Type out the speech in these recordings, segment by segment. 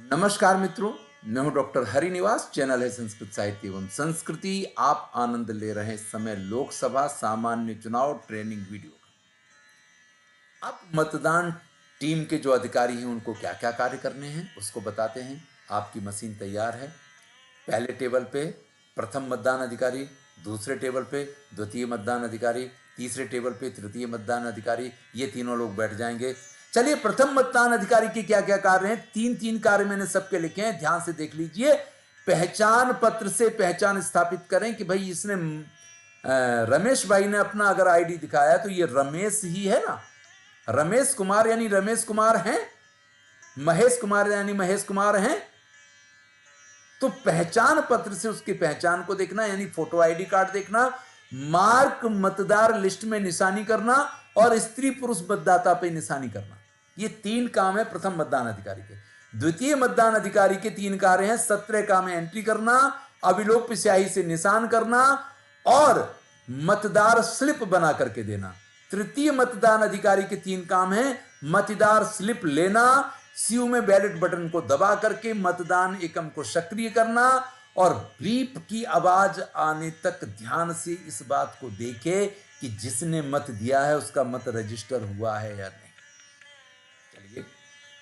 नमस्कार मित्रों, मैं हूं डॉक्टर हरिनिवास। चैनल है संस्कृत साहित्य एवं संस्कृति। आप आनंद ले रहे हैं इस समय लोकसभा सामान्य चुनाव ट्रेनिंग वीडियो का। अब मतदान टीम के जो अधिकारी हैं उनको क्या क्या कार्य करने हैं उसको बताते हैं। आपकी मशीन तैयार है। पहले टेबल पे प्रथम मतदान अधिकारी, दूसरे टेबल पे द्वितीय मतदान अधिकारी, तीसरे टेबल पे तृतीय मतदान अधिकारी, ये तीनों लोग बैठ जाएंगे। चलिए, प्रथम मतदान अधिकारी के क्या क्या कार्य हैं, तीन तीन कार्य मैंने सबके लिखे हैं, ध्यान से देख लीजिए। पहचान पत्र से पहचान स्थापित करें कि भाई इसने रमेश भाई ने अपना अगर आईडी दिखाया तो ये रमेश ही है ना। रमेश कुमार यानी रमेश कुमार हैं, महेश कुमार यानी महेश कुमार हैं। तो पहचान पत्र से उसकी पहचान को देखना, यानी फोटो आईडी कार्ड देखना, मार्क मतदार लिस्ट में निशानी करना और स्त्री पुरुष मतदाता पे निशानी करना। ये तीन काम है प्रथम मतदान अधिकारी के। द्वितीय मतदान अधिकारी के तीन कार्य हैं। सत्र काम है एंट्री करना, अभिलोप स्याही से निशान करना और मतदार स्लिप बना करके देना। तृतीय मतदान अधिकारी के तीन काम हैं। मतदार स्लिप लेना, सीयू में बैलेट बटन को दबा करके मतदान एकम को सक्रिय करना और बीप की आवाज आने तक ध्यान से इस बात को देखे कि जिसने मत दिया है उसका मत रजिस्टर हुआ है या नहीं। चलिए,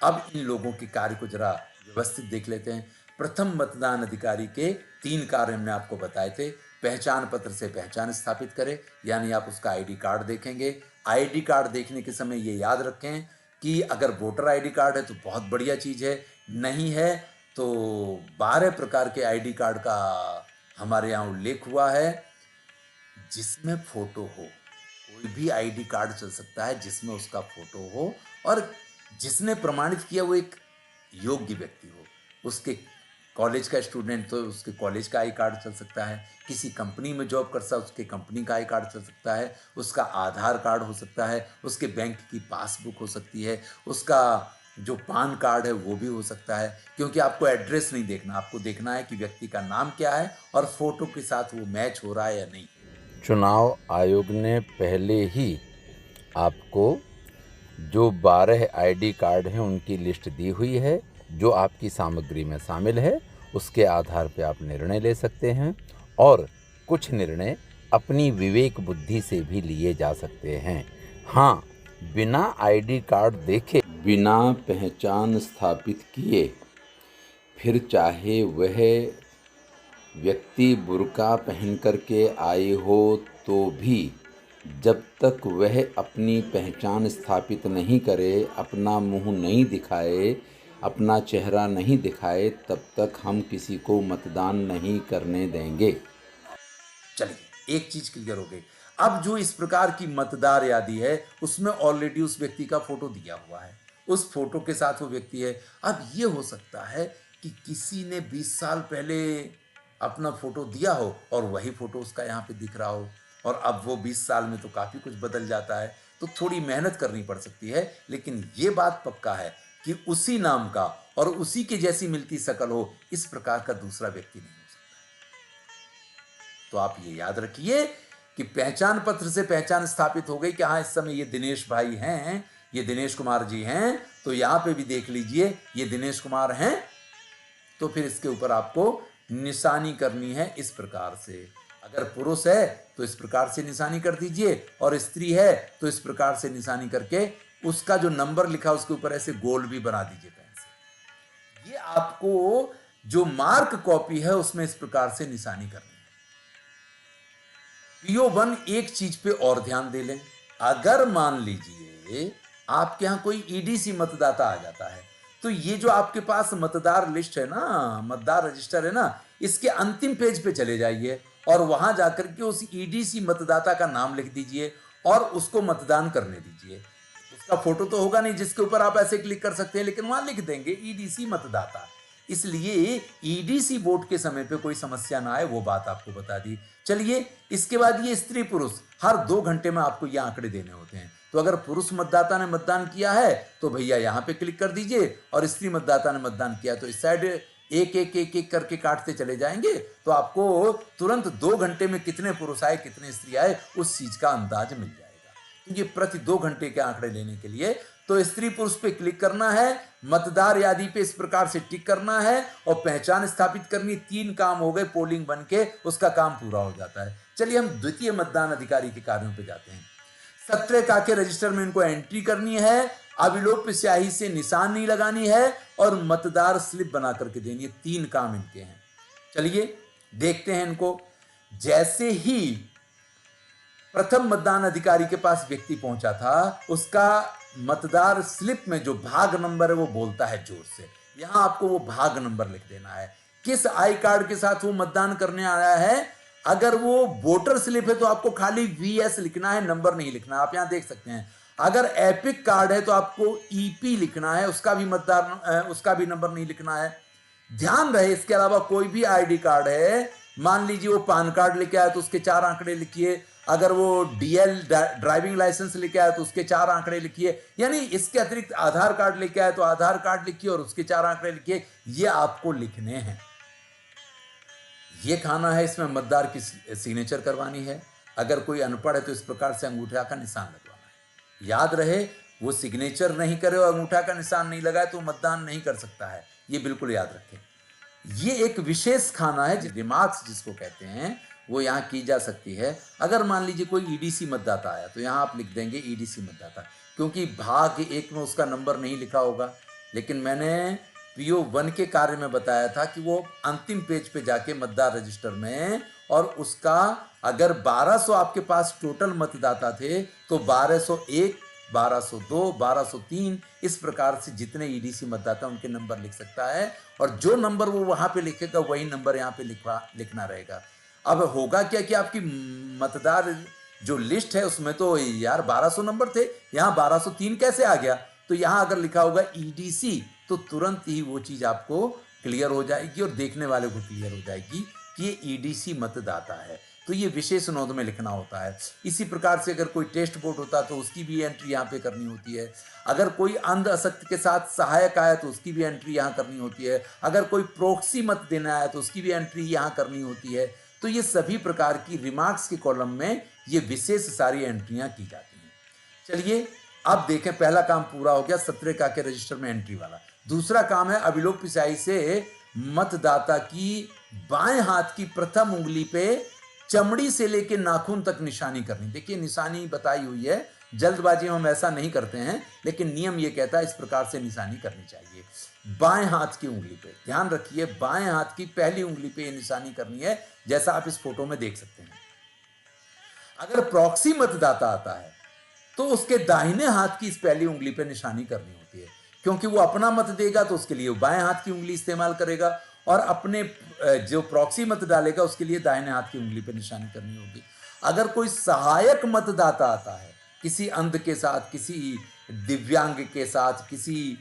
अब इन लोगों के कार्य को जरा व्यवस्थित देख लेते हैं। प्रथम मतदान अधिकारी के तीन कार्य हमने आपको बताए थे। पहचान पत्र से पहचान स्थापित करें, यानी आप उसका आईडी कार्ड देखेंगे। आईडी कार्ड देखने के समय ये याद रखें कि अगर वोटर आईडी कार्ड है तो बहुत बढ़िया चीज़ है, नहीं है तो 12 प्रकार के आईडी कार्ड का हमारे यहाँ उल्लेख हुआ है जिसमें फोटो हो। कोई भी आईडी कार्ड चल सकता है जिसमें उसका फोटो हो और जिसने प्रमाणित किया वो एक योग्य व्यक्ति हो। उसके कॉलेज का स्टूडेंट तो उसके कॉलेज का आई कार्ड चल सकता है, किसी कंपनी में जॉब करता है उसके कंपनी का आई कार्ड चल सकता है, उसका आधार कार्ड हो सकता है, उसके बैंक की पासबुक हो सकती है, उसका जो पान कार्ड है वो भी हो सकता है। क्योंकि आपको एड्रेस नहीं देखना, आपको देखना है कि व्यक्ति का नाम क्या है और फोटो के साथ वो मैच हो रहा है या नहीं। चुनाव आयोग ने पहले ही आपको जो 12 आईडी कार्ड हैं उनकी लिस्ट दी हुई है, जो आपकी सामग्री में शामिल है। उसके आधार पर आप निर्णय ले सकते हैं और कुछ निर्णय अपनी विवेक बुद्धि से भी लिए जा सकते हैं। हाँ, बिना आईडी कार्ड देखे, बिना पहचान स्थापित किए, फिर चाहे वह व्यक्ति बुर्का पहन कर के आए हो तो भी जब तक वह अपनी पहचान स्थापित नहीं करे, अपना मुंह नहीं दिखाए, अपना चेहरा नहीं दिखाए, तब तक हम किसी को मतदान नहीं करने देंगे। चलिए, एक चीज क्लियर हो गई। अब जो इस प्रकार की मतदार यादी है उसमें ऑलरेडी उस व्यक्ति का फोटो दिया हुआ है, उस फोटो के साथ वो व्यक्ति है। अब ये हो सकता है कि किसी ने 20 साल पहले अपना फोटो दिया हो और वही फोटो उसका यहाँ पे दिख रहा हो और अब वो 20 साल में तो काफ़ी कुछ बदल जाता है, तो थोड़ी मेहनत करनी पड़ सकती है। लेकिन ये बात पक्का है कि उसी नाम का और उसी के जैसी मिलती शकल हो, इस प्रकार का दूसरा व्यक्ति नहीं हो सकता। तो आप ये याद रखिए कि पहचान पत्र से पहचान स्थापित हो गई कि हाँ, इस समय ये दिनेश भाई हैं, ये दिनेश कुमार जी हैं, तो यहाँ पे भी देख लीजिए ये दिनेश कुमार हैं। तो फिर इसके ऊपर आपको निशानी करनी है इस प्रकार से। अगर पुरुष है तो इस प्रकार से निशानी कर दीजिए और स्त्री है तो इस प्रकार से निशानी करके उसका जो नंबर लिखा उसके ऊपर ऐसे गोल भी बना दीजिए पेन से। ये आपको जो मार्क कॉपी है उसमें इस प्रकार से निशानी करनी है। PO1 एक चीज पे और ध्यान दे लें। अगर मान लीजिए आपके यहां कोई EDC मतदाता आ जाता है तो ये जो आपके पास मतदार लिस्ट है ना, मतदार रजिस्टर है ना, इसके अंतिम पेज पे चले जाइए और वहां जाकर के उस EDC मतदाता का नाम लिख दीजिए और उसको मतदान करने दीजिए। उसका फोटो तो होगा नहीं जिसके ऊपर आप ऐसे क्लिक कर सकते हैं, लेकिन वहां लिख देंगे EDC मतदाता। इसलिए EDC वोट के समय पे कोई समस्या ना आए, वो बात आपको बता दी। चलिए, इसके बाद ये स्त्री पुरुष हर 2 घंटे में आपको ये आंकड़े देने होते हैं। तो अगर पुरुष मतदाता ने मतदान किया है तो भैया यहाँ पे क्लिक कर दीजिए और स्त्री मतदाता ने मतदान किया तो इस साइड एक एक एक एक करके काटते चले जाएंगे। तो आपको तुरंत 2 घंटे में कितने पुरुष आए कितने स्त्री आए उस चीज का अंदाज मिल जाएगा। ये प्रति 2 घंटे के आंकड़े लेने के लिए तो स्त्री पुरुष पे क्लिक करना है, मतदार यादी पे इस प्रकार से टिक करना है और पहचान स्थापित करनी। 3 काम हो गए, पोलिंग बन के उसका काम पूरा हो जाता है। चलिए हम द्वितीय मतदान अधिकारी के कार्यों पे जाते हैं। 17 का के रजिस्टर में इनको एंट्री करनी है, अविलोप्य स्याही से निशान नहीं लगानी है और मतदार स्लिप बना करके देनी है। 3 काम इनके हैं। चलिए देखते हैं इनको। जैसे ही प्रथम मतदान अधिकारी के पास व्यक्ति पहुंचा था, उसका मतदार स्लिप में जो भाग नंबर है वो बोलता है जोर से। यहां आपको वो भाग नंबर लिख देना है, किस आई कार्ड के साथ वो मतदान करने आया है। अगर वो वोटर स्लिप है तो आपको खाली VS लिखना है, नंबर नहीं लिखना। आप यहां देख सकते हैं। अगर एपिक कार्ड है तो आपको EP लिखना है, उसका भी नंबर नहीं लिखना है। ध्यान रहे, इसके अलावा कोई भी ID कार्ड है, मान लीजिए वो पान कार्ड लेके आया तो उसके 4 आंकड़े लिखिए। अगर वो DL ड्राइविंग लाइसेंस लेके आया तो उसके 4 आंकड़े लिखिए। यानी इसके अतिरिक्त आधार कार्ड लेके आया तो आधार कार्ड लिखिए और उसके 4 आंकड़े लिखिए। ये आपको लिखने हैं। ये खाना है, इसमें मतदार की सिग्नेचर करवानी है। अगर कोई अनपढ़ है तो इस प्रकार से अंगूठा का निशान लगवाना है। याद रहे, वो सिग्नेचर नहीं करे और अंगूठा का निशान नहीं लगाए तो मतदान नहीं कर सकता है। ये बिल्कुल याद रखें। ये एक विशेष खाना है, रिमार्क्स जिसको कहते हैं, वो यहाँ की जा सकती है। अगर मान लीजिए कोई EDC मतदाता आया तो यहाँ आप लिख देंगे EDC मतदाता, क्योंकि भाग 1 में उसका नंबर नहीं लिखा होगा। लेकिन मैंने PO1 के कार्य में बताया था कि वो अंतिम पेज पे जाके मतदार रजिस्टर में, और उसका अगर 1200 आपके पास टोटल मतदाता थे तो 1201, 1202, 1203 इस प्रकार से जितने EDC मतदाता उनके नंबर लिख सकता है। और जो नंबर वो वहां पे लिखेगा वही नंबर यहाँ पे लिखना रहेगा। अब होगा क्या कि आपकी मतदार जो लिस्ट है उसमें तो यार 1200 नंबर थे, यहाँ 1203 कैसे आ गया। तो यहाँ अगर लिखा होगा EDC तो तुरंत ही वो चीज आपको क्लियर हो जाएगी और देखने वाले को क्लियर हो जाएगी कि ये EDC मतदाता है। तो ये विशेष नोंद में लिखना होता है। इसी प्रकार से अगर कोई टेस्ट वोट होता तो उसकी भी एंट्री यहाँ पे करनी होती है। अगर कोई अंध असक्त के साथ सहायक आया तो उसकी भी एंट्री यहाँ करनी होती है। अगर कोई प्रोक्सी मत देना आया तो उसकी भी एंट्री यहाँ करनी होती है। तो ये सभी प्रकार की रिमार्क्स के कॉलम में ये विशेष सारी एंट्रियां की जाती हैं। चलिए अब देखें, पहला काम पूरा हो गया 17 का के रजिस्टर में एंट्री वाला। दूसरा काम है अविलोप्य स्याही से मतदाता की बाएं हाथ की प्रथम उंगली पे चमड़ी से लेकर नाखून तक निशानी करनी। देखिए निशानी बताई हुई है, जल्दबाजी में हम ऐसा नहीं करते हैं, लेकिन नियम ये कहता है इस प्रकार से निशानी करनी चाहिए। बाएं हाथ की उंगली पे ध्यान रखिए, बाएं हाथ की पहली उंगली पे ये निशानी करनी है, जैसा आप इस फोटो में देख सकते हैं। अगर प्रॉक्सी मतदाता आता है तो उसके दाहिने हाथ की इस पहली उंगली पे निशानी करनी होती है, क्योंकि वो अपना मत देगा तो उसके लिए बाएं हाथ की उंगली इस्तेमाल करेगा, और अपने जो प्रॉक्सी मत डालेगा उसके लिए दाहिने हाथ की उंगली पे निशानी करनी होगी। अगर कोई सहायक मतदाता आता है, किसी अंध के साथ, किसी दिव्यांग के साथ, किसी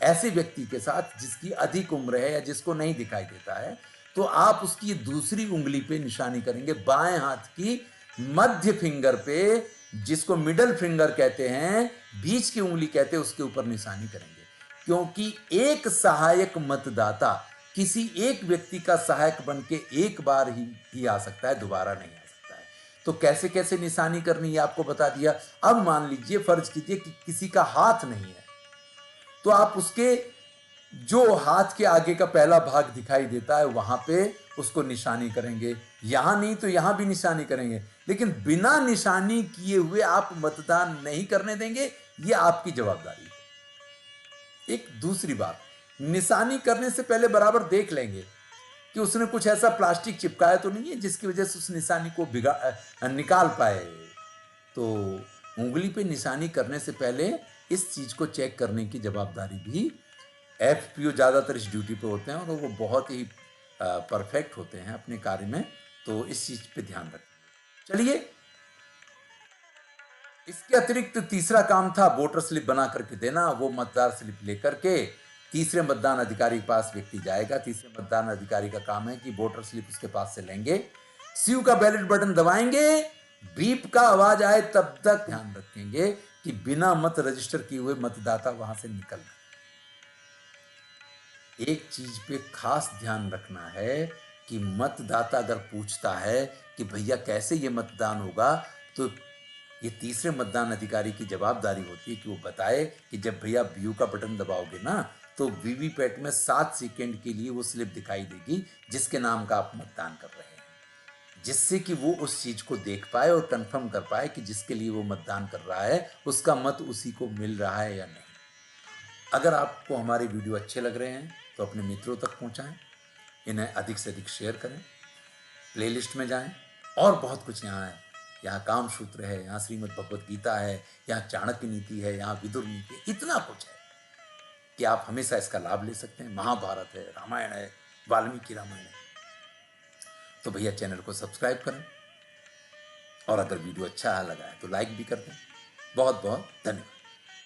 ऐसे व्यक्ति के साथ जिसकी अधिक उम्र है या जिसको नहीं दिखाई देता है, तो आप उसकी दूसरी उंगली पे निशानी करेंगे, बाएं हाथ की मध्य फिंगर पे, जिसको मिडल फिंगर कहते हैं, बीच की उंगली कहते हैं, उसके ऊपर निशानी करेंगे। क्योंकि एक सहायक मतदाता किसी एक व्यक्ति का सहायक बन के एक बार ही आ सकता है, दोबारा नहीं आ सकता है। तो कैसे कैसे निशानी करनी है आपको बता दिया। अब मान लीजिए, फर्ज कीजिए कि किसी का हाथ नहीं है, तो आप उसके जो हाथ के आगे का पहला भाग दिखाई देता है वहां पे उसको निशानी करेंगे। यहां नहीं तो यहां भी निशानी करेंगे, लेकिन बिना निशानी किए हुए आप मतदान नहीं करने देंगे, ये आपकी जवाबदारी है। एक दूसरी बात, निशानी करने से पहले बराबर देख लेंगे कि उसने कुछ ऐसा प्लास्टिक चिपकाया तो नहीं है जिसकी वजह से उस निशानी को निकाल पाए। तो उंगली पे निशानी करने से पहले इस चीज को चेक करने की जवाबदारी भी FPO ज्यादातर इस ड्यूटी पे होते हैं, और वो बहुत ही परफेक्ट होते हैं अपने कार्य में, तो इस चीज पे ध्यान रखें। चलिए, इसके अतिरिक्त तीसरा काम था वोटर स्लिप बना करके देना। वो मतदार स्लिप लेकर के तीसरे मतदान अधिकारी के पास व्यक्ति जाएगा। तीसरे मतदान अधिकारी का काम है कि वोटर स्लिप उसके पास से लेंगे, CU का बैलेट बटन दबाएंगे, बीप का आवाज आए तब तक ध्यान रखेंगे कि बिना मत रजिस्टर किए हुए मतदाता वहां से निकल। एक चीज पे खास ध्यान रखना है कि मतदाता अगर पूछता है कि भैया कैसे ये मतदान होगा, तो ये तीसरे मतदान अधिकारी की जवाबदारी होती है कि वो बताए कि जब भैया व्यू का बटन दबाओगे ना तो वीवीपैट में 7 सेकंड के लिए वो स्लिप दिखाई देगी जिसके नाम का आप मतदान कर रहे हैं, जिससे कि वो उस चीज को देख पाए और कंफर्म कर पाए कि जिसके लिए वो मतदान कर रहा है उसका मत उसी को मिल रहा है या नहीं। अगर आपको हमारे वीडियो अच्छे लग रहे हैं तो अपने मित्रों तक पहुंचाएं, इन्हें अधिक से अधिक शेयर करें, प्लेलिस्ट में जाएं और बहुत कुछ यहाँ है। यहाँ कामसूत्र है, यहाँ श्रीमद् भगवत गीता है, यहाँ चाणक्य नीति है, यहाँ विदुर नीति है, इतना कुछ है कि आप हमेशा इसका लाभ ले सकते हैं। महाभारत है, रामायण है, वाल्मीकि रामायण है। तो भैया चैनल को सब्सक्राइब करें और अगर वीडियो अच्छा लगा है तो लाइक भी कर दें। बहुत बहुत धन्यवाद।